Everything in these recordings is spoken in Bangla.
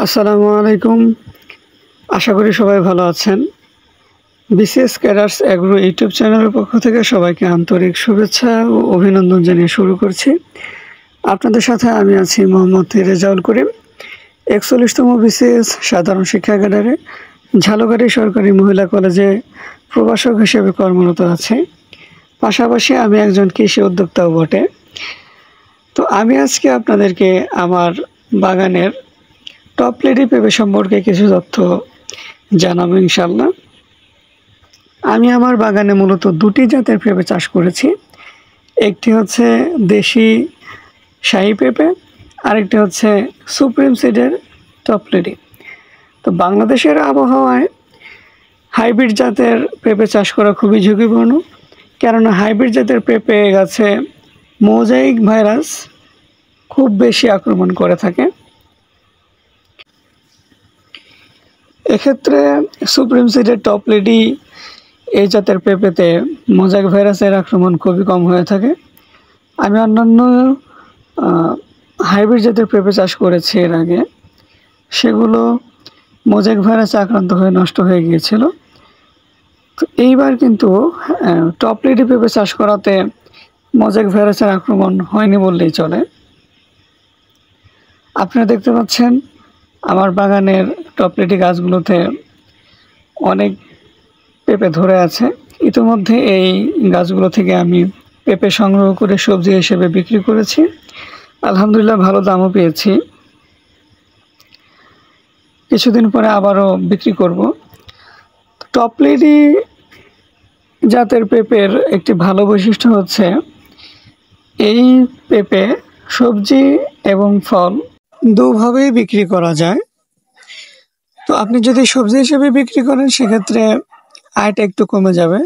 আসসালামু আলাইকুম। আশা করি সবাই ভালো আছেন। বিসিএস ক্যাডার্স এগ্রো ইউটিউব চ্যানেলের পক্ষ থেকে সবাইকে আন্তরিক শুভেচ্ছা ও অভিনন্দন জানিয়ে শুরু করছি। আপনাদের সাথে আমি আছি মোহাম্মদ রেজাউল করিম, ৪১তম বিসিএস সাধারণ শিক্ষা ক্যাডারে ঝালকাঠি সরকারি মহিলা কলেজে প্রভাষক হিসেবে কর্মরত আছি। পাশাপাশি আমি একজন কৃষি উদ্যোক্তাও বটে। তো আমি আজকে আপনাদেরকে আমার বাগানের টপ লেডি পেঁপে সম্পর্কে কিছু তথ্য জানাবো ইনশাল্লাহ। আমি আমার বাগানে মূলত দুটি জাতের পেঁপে চাষ করেছি। একটি হচ্ছে দেশি শাহী পেঁপে, আরেকটি হচ্ছে সুপ্রিম সিডের টপ লেডি। তো বাংলাদেশের আবহাওয়ায় হাইব্রিড জাতের পেঁপে চাষ করা খুবই ঝুঁকিপূর্ণ, কেননা হাইব্রিড জাতের পেঁপে গাছে মোজাইক ভাইরাস খুব বেশি আক্রমণ করে থাকে। এক্ষেত্রে সুপ্রিম সিডের টপ লেডি এই জাতের পেঁপেতে মোজাইক ভাইরাসের আক্রমণ খুবই কম হয়ে থাকে। আমি অন্যান্য হাইব্রিড জাতের পেঁপে চাষ করেছি এর আগে, সেগুলো মোজাইক ভাইরাসে আক্রান্ত হয়ে নষ্ট হয়ে গিয়েছিল। তো এইবার কিন্তু টপ লেডি পেঁপে চাষ করাতে মোজাইক ভাইরাসের আক্রমণ হয়নি বললেই চলে। আপনারা দেখতে পাচ্ছেন আমার বাগানের টপ লেডি গাছগুলোতে অনেক পেঁপে ধরে আছে। ইতিমধ্যে এই গাছগুলো থেকে আমি পেঁপে সংগ্রহ করে সবজি হিসেবে বিক্রি করেছি, আলহামদুলিল্লাহ ভালো দামও পেয়েছি। কিছুদিন পরে আবারও বিক্রি করব। টপ লেডি জাতের পেঁপের একটি ভালো বৈশিষ্ট্য হচ্ছে এই পেঁপে সবজি এবং ফল দুভাবেই বিক্রি করা যায়। তো আপনি যদি সবজি হিসেবে বিক্রি করেন সেক্ষেত্রে আয়টা একটু কমে যাবে,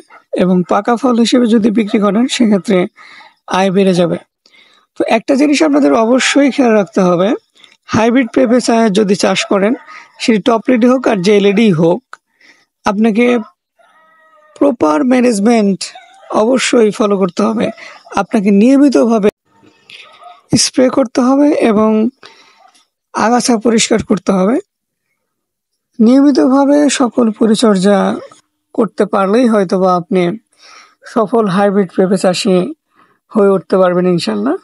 এবং পাকা ফল হিসেবে যদি বিক্রি করেন সেক্ষেত্রে আয় বেড়ে যাবে। তো একটা জিনিস আপনাদের অবশ্যই খেয়াল রাখতে হবে, হাইব্রিড পেঁপে যদি চাষ করেন, সেটি টপ লেডি হোক আর যে লেডি হোক, আপনাকে প্রপার ম্যানেজমেন্ট অবশ্যই ফলো করতে হবে। আপনাকে নিয়মিতভাবে স্প্রে করতে হবে এবং আগাছা পরিষ্কার করতে হবে। নিয়মিতভাবে সকল পরিচর্যা করতে পারলেই হয়তোবা আপনি সফল হাইব্রিড পেঁপে চাষি হয়ে উঠতে পারবেন ইনশাল্লাহ।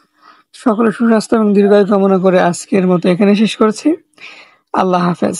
সকলের সুস্বাস্থ্য এবং দীর্ঘায়ু কামনা করে আজকের মতো এখানে শেষ করছি। আল্লাহ হাফেজ।